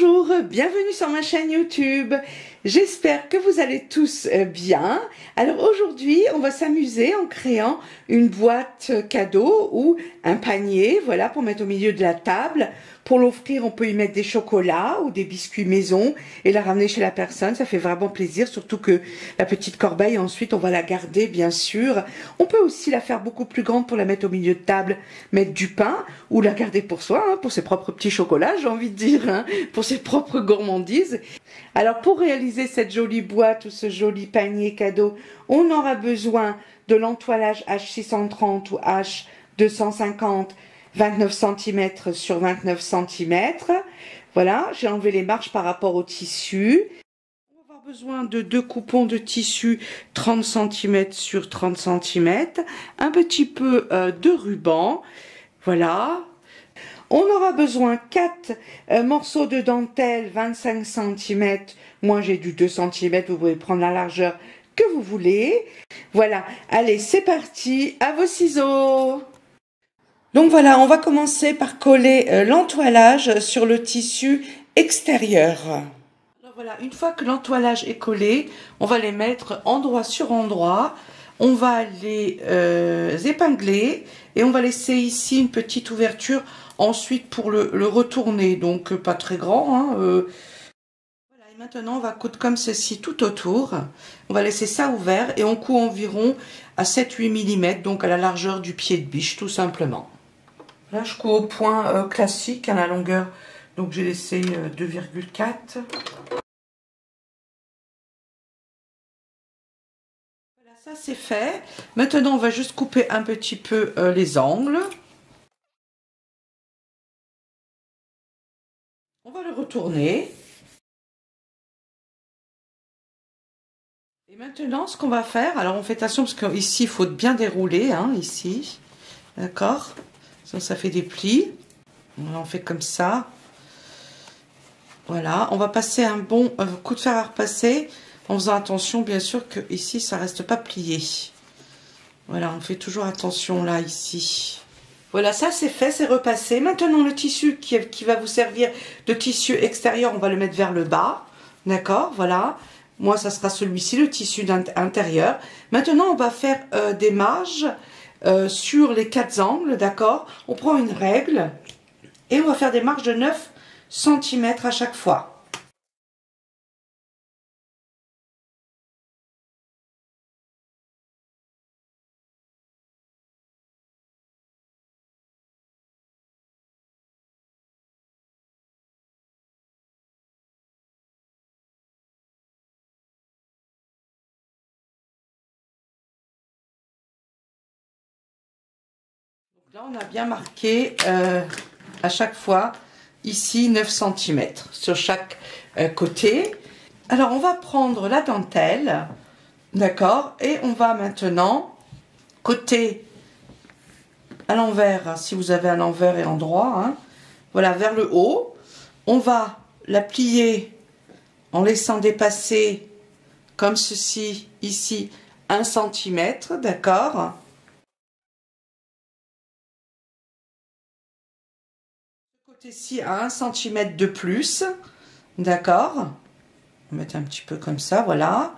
Bonjour, bienvenue sur ma chaîne YouTube. J'espère que vous allez tous bien. Alors aujourd'hui, on va s'amuser en créant une boîte cadeau ou un panier, voilà, pour mettre au milieu de la table. Pour l'offrir, on peut y mettre des chocolats ou des biscuits maison et la ramener chez la personne. Ça fait vraiment plaisir, surtout que la petite corbeille, ensuite, on va la garder, bien sûr. On peut aussi la faire beaucoup plus grande pour la mettre au milieu de table, mettre du pain ou la garder pour soi, hein, pour ses propres petits chocolats, j'ai envie de dire, hein, pour ses propres gourmandises. Alors, pour réaliser cette jolie boîte ou ce joli panier cadeau, on aura besoin de l'entoilage H630 ou H250, 29 cm sur 29 cm. Voilà, j'ai enlevé les marges par rapport au tissu. On va avoir besoin de 2 coupons de tissu 30 cm sur 30 cm, un petit peu de ruban. Voilà. On aura besoin 4 morceaux de dentelle 25 cm. Moi, j'ai du 2 cm. Vous pouvez prendre la largeur que vous voulez. Voilà. Allez, c'est parti. À vos ciseaux. Donc voilà, on va commencer par coller l'entoilage sur le tissu extérieur. Alors voilà, une fois que l'entoilage est collé, on va les mettre endroit sur endroit. On va les épingler et on va laisser ici une petite ouverture ensuite pour le retourner, donc pas très grand. Hein, Voilà, et maintenant on va coudre comme ceci tout autour. On va laisser ça ouvert et on coud environ à 7-8 mm, donc à la largeur du pied de biche tout simplement. Là je couds au point classique à la longueur, donc j'ai laissé 2,4. Ça c'est fait. Maintenant on va juste couper un petit peu les angles. On va le retourner. Et maintenant ce qu'on va faire, alors on fait attention parce qu'ici il faut bien dérouler, hein, ici. D'accord? Sinon ça fait des plis. On fait comme ça. Voilà, on va passer un bon coup de fer à repasser en faisant attention bien sûr que ici ça reste pas plié. Voilà, on fait toujours attention là, ici. Voilà, ça c'est fait, c'est repassé. Maintenant, le tissu qui va vous servir de tissu extérieur, on va le mettre vers le bas. D'accord, voilà. Moi, ça sera celui-ci, le tissu intérieur. Maintenant, on va faire des marges sur les 4 angles, d'accord. On prend une règle et on va faire des marges de 9 cm à chaque fois. Là, on a bien marqué à chaque fois, ici, 9 cm sur chaque côté. Alors, on va prendre la dentelle, d'accord, et on va maintenant, côté à l'envers, si vous avez à l'envers et en droit, hein, voilà, vers le haut. On va la plier en laissant dépasser, comme ceci, ici, 1 cm, d'accord. Côté-ci à 1 cm de plus, d'accord. On va mettre un petit peu comme ça, voilà.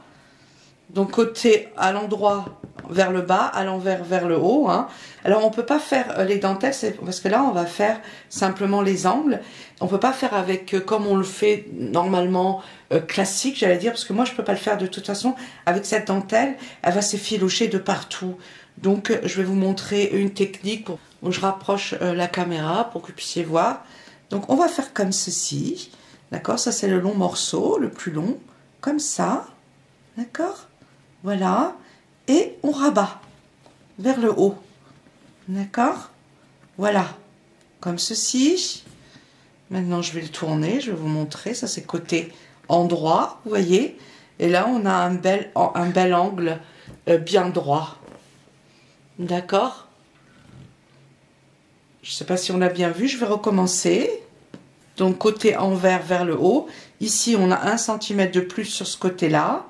Donc côté à l'endroit vers le bas, à l'envers vers le haut, hein. Alors on peut pas faire les dentelles, parce que là on va faire simplement les angles. On peut pas faire avec comme on le fait normalement classique, j'allais dire, parce que moi je peux pas le faire de toute façon. Avec cette dentelle, elle va s'effilocher de partout. Donc je vais vous montrer une technique où je rapproche la caméra pour que vous puissiez voir. Donc on va faire comme ceci, d'accord. Ça c'est le long morceau, le plus long, comme ça, d'accord. Voilà, et on rabat vers le haut, d'accord. Voilà, comme ceci. Maintenant je vais le tourner, je vais vous montrer. Ça c'est côté endroit, vous voyez. Et là on a un bel angle bien droit. D'accord. Je ne sais pas si on a bien vu, je vais recommencer. Donc côté envers vers le haut. Ici on a 1 cm de plus sur ce côté-là.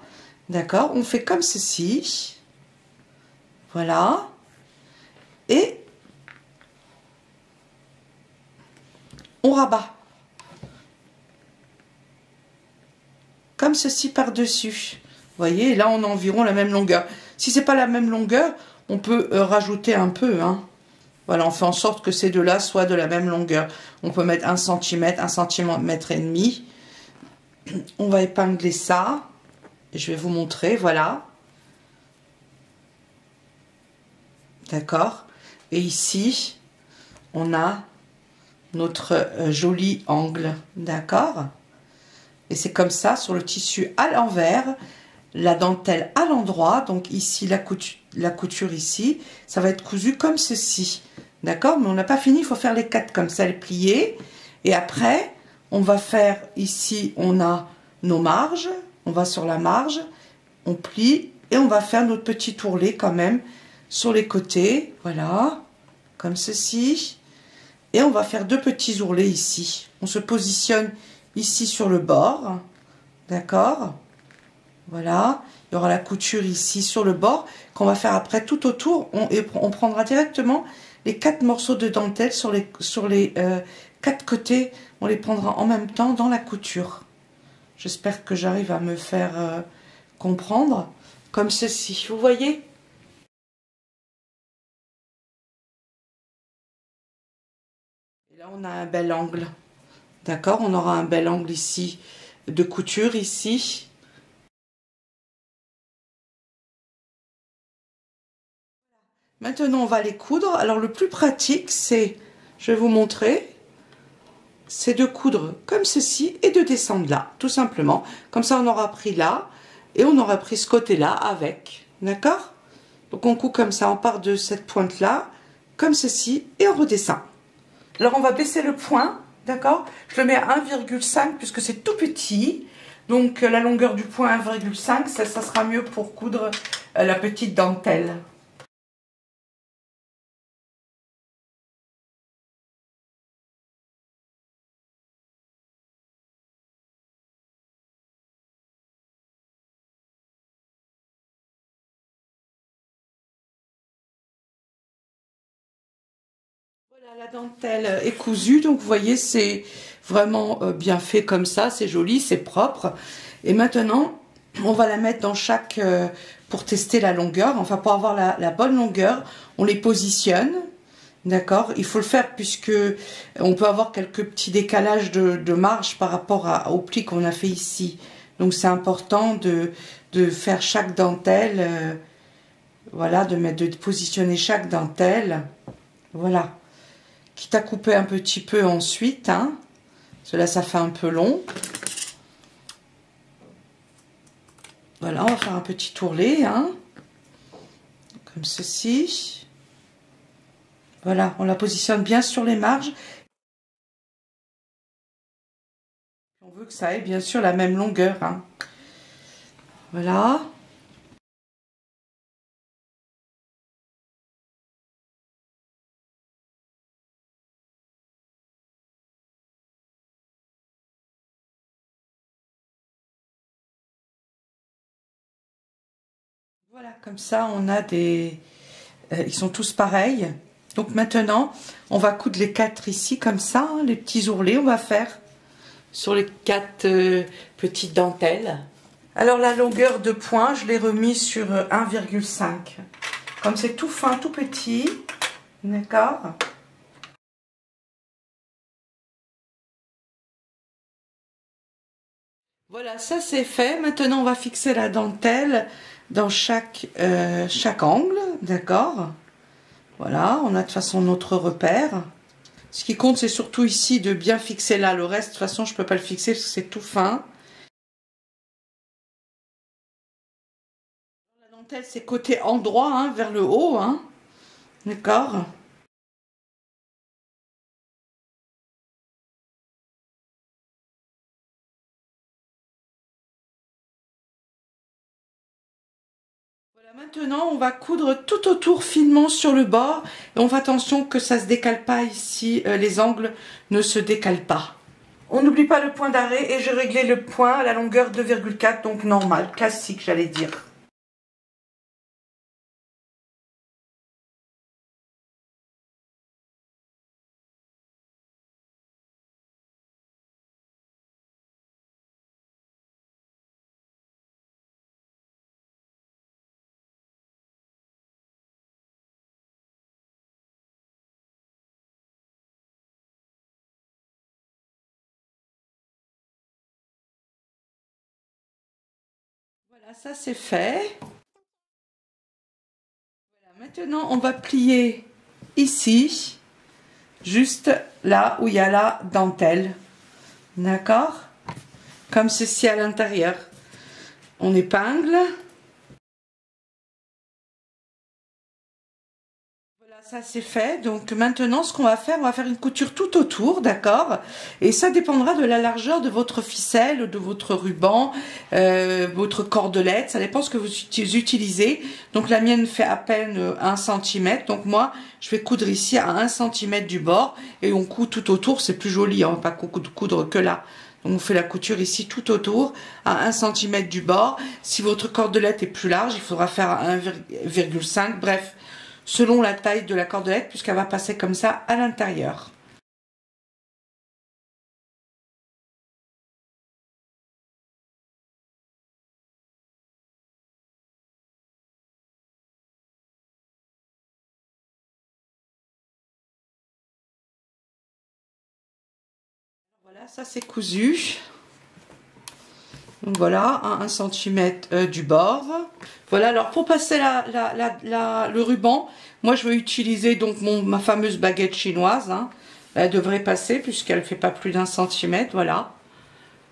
D'accord. On fait comme ceci. Voilà. Et on rabat comme ceci par-dessus. Vous voyez, là on a environ la même longueur. Si c'est pas la même longueur, on peut rajouter un peu, hein. Voilà, on fait en sorte que ces deux-là soient de la même longueur. On peut mettre 1 cm, 1 cm et demi. On va épingler ça. Je vais vous montrer, voilà. D'accord. Et ici, on a notre joli angle, d'accord. Et c'est comme ça, sur le tissu à l'envers, la dentelle à l'endroit, donc ici la couture ici, ça va être cousu comme ceci, d'accord. Mais on n'a pas fini, il faut faire les 4 comme ça, les plier. Et après, on va faire ici, on a nos marges, on va sur la marge, on plie et on va faire notre petit ourlet quand même sur les côtés, voilà, comme ceci. Et on va faire 2 petits ourlets ici. On se positionne ici sur le bord, d'accord. Voilà, il y aura la couture ici sur le bord qu'on va faire après tout autour. On prendra directement les 4 morceaux de dentelle sur les 4 côtés. On les prendra en même temps dans la couture. J'espère que j'arrive à me faire comprendre comme ceci. Vous voyez? Et là, on a un bel angle. D'accord? On aura un bel angle ici de couture ici. Maintenant, on va les coudre. Alors, le plus pratique, c'est, je vais vous montrer, c'est de coudre comme ceci et de descendre là, tout simplement. Comme ça, on aura pris là et on aura pris ce côté-là avec. D'accord? Donc, on coud comme ça, on part de cette pointe-là, comme ceci, et on redescend. Alors, on va baisser le point, d'accord? Je le mets à 1,5 puisque c'est tout petit. Donc, la longueur du point 1,5, ça sera mieux pour coudre la petite dentelle. Voilà, la dentelle est cousue, donc vous voyez, c'est vraiment bien fait comme ça, c'est joli, c'est propre. Et maintenant, on va la mettre dans chaque, pour tester la longueur, enfin pour avoir la bonne longueur, on les positionne, d'accord. Il faut le faire puisque on peut avoir quelques petits décalages de marge par rapport au pli qu'on a fait ici. Donc c'est important de faire chaque dentelle, voilà, de positionner chaque dentelle, voilà. Quitte à couper un petit peu ensuite, hein. Cela, ça fait un peu long. Voilà, on va faire un petit ourlet, hein, comme ceci. Voilà, on la positionne bien sur les marges. On veut que ça ait bien sûr la même longueur, hein. Voilà. Voilà, comme ça, on a des... ils sont tous pareils. Donc maintenant, on va coudre les 4 ici, comme ça, hein, les petits ourlets, on va faire sur les 4 petites dentelles. Alors la longueur de point, je l'ai remis sur 1,5. Comme c'est tout fin, tout petit, d'accord. Voilà, ça c'est fait. Maintenant, on va fixer la dentelle dans chaque angle, d'accord. Voilà, on a de toute façon notre repère. Ce qui compte, c'est surtout ici de bien fixer là. Le reste, de toute façon, je ne peux pas le fixer parce que c'est tout fin. La dentelle, c'est côté endroit, hein, vers le haut, hein, d'accord. Voilà, maintenant, on va coudre tout autour finement sur le bord. Et on fait attention que ça ne se décale pas ici, les angles ne se décalent pas. On n'oublie pas le point d'arrêt et j'ai réglé le point à la longueur 2,4, donc normal, classique, j'allais dire. Voilà, ça c'est fait. Voilà, maintenant on va plier ici, juste là où il y a la dentelle. D'accord? Comme ceci à l'intérieur. On épingle. Voilà, ça c'est fait. Donc maintenant, ce qu'on va faire, on va faire une couture tout autour, d'accord? Et ça dépendra de la largeur de votre ficelle, de votre ruban, votre cordelette. Ça dépend ce que vous utilisez. Donc la mienne fait à peine 1 cm. Donc moi, je vais coudre ici à 1 cm du bord. Et on coud tout autour. C'est plus joli, hein, on va pas coudre que là. Donc on fait la couture ici tout autour à 1 cm du bord. Si votre cordelette est plus large, il faudra faire 1,5. Bref, selon la taille de la cordelette, puisqu'elle va passer comme ça à l'intérieur. Voilà, ça c'est cousu. Donc voilà, à 1 cm du bord. Voilà, alors pour passer le ruban, moi je vais utiliser donc ma fameuse baguette chinoise. Hein. Elle devrait passer puisqu'elle ne fait pas plus d'1 centimètre, voilà.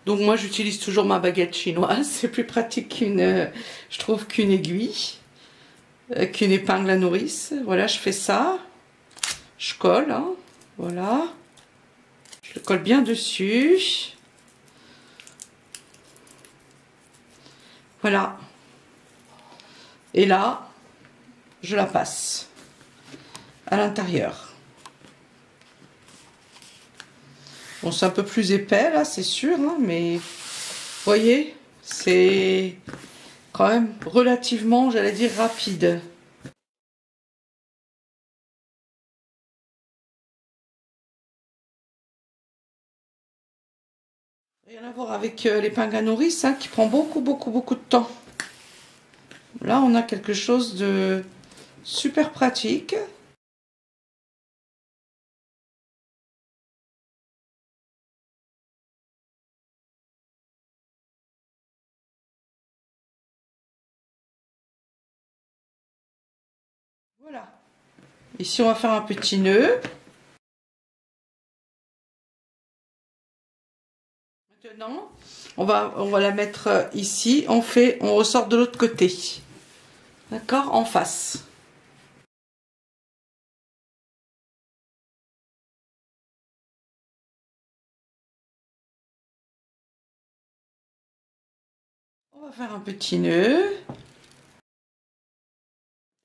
Donc moi j'utilise toujours ma baguette chinoise, c'est plus pratique je trouve qu'une aiguille, qu'une épingle à nourrice. Voilà, je fais ça, je colle, hein. Voilà. Je le colle bien dessus. Voilà. Et là, je la passe à l'intérieur. Bon, c'est un peu plus épais là, c'est sûr, hein, mais vous voyez, c'est quand même relativement, j'allais dire, rapide. Rien à voir avec l'épingle à nourrice, hein, qui prend beaucoup de temps. Là, on a quelque chose de super pratique. Voilà. Ici, on va faire un petit nœud. Maintenant, on va la mettre ici. On ressort de l'autre côté. D'accord? En face. On va faire un petit nœud.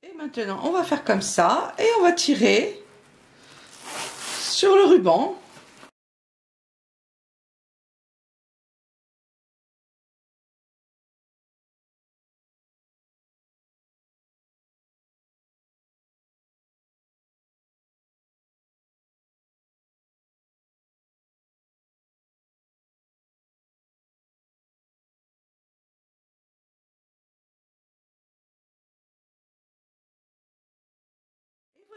Et maintenant, on va faire comme ça. Et on va tirer sur le ruban.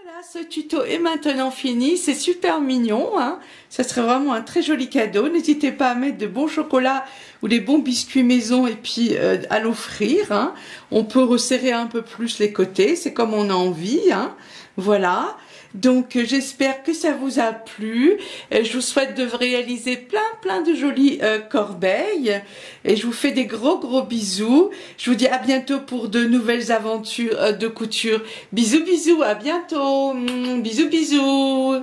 Voilà, ce tuto est maintenant fini, c'est super mignon, hein. Ça serait vraiment un très joli cadeau. N'hésitez pas à mettre de bons chocolats ou des bons biscuits maison et puis à l'offrir, hein. On peut resserrer un peu plus les côtés, c'est comme on a envie, hein. Voilà. Donc j'espère que ça vous a plu. Je vous souhaite de réaliser plein de jolies corbeilles. Et je vous fais des gros bisous. Je vous dis à bientôt pour de nouvelles aventures de couture. Bisous, à bientôt. Bisous.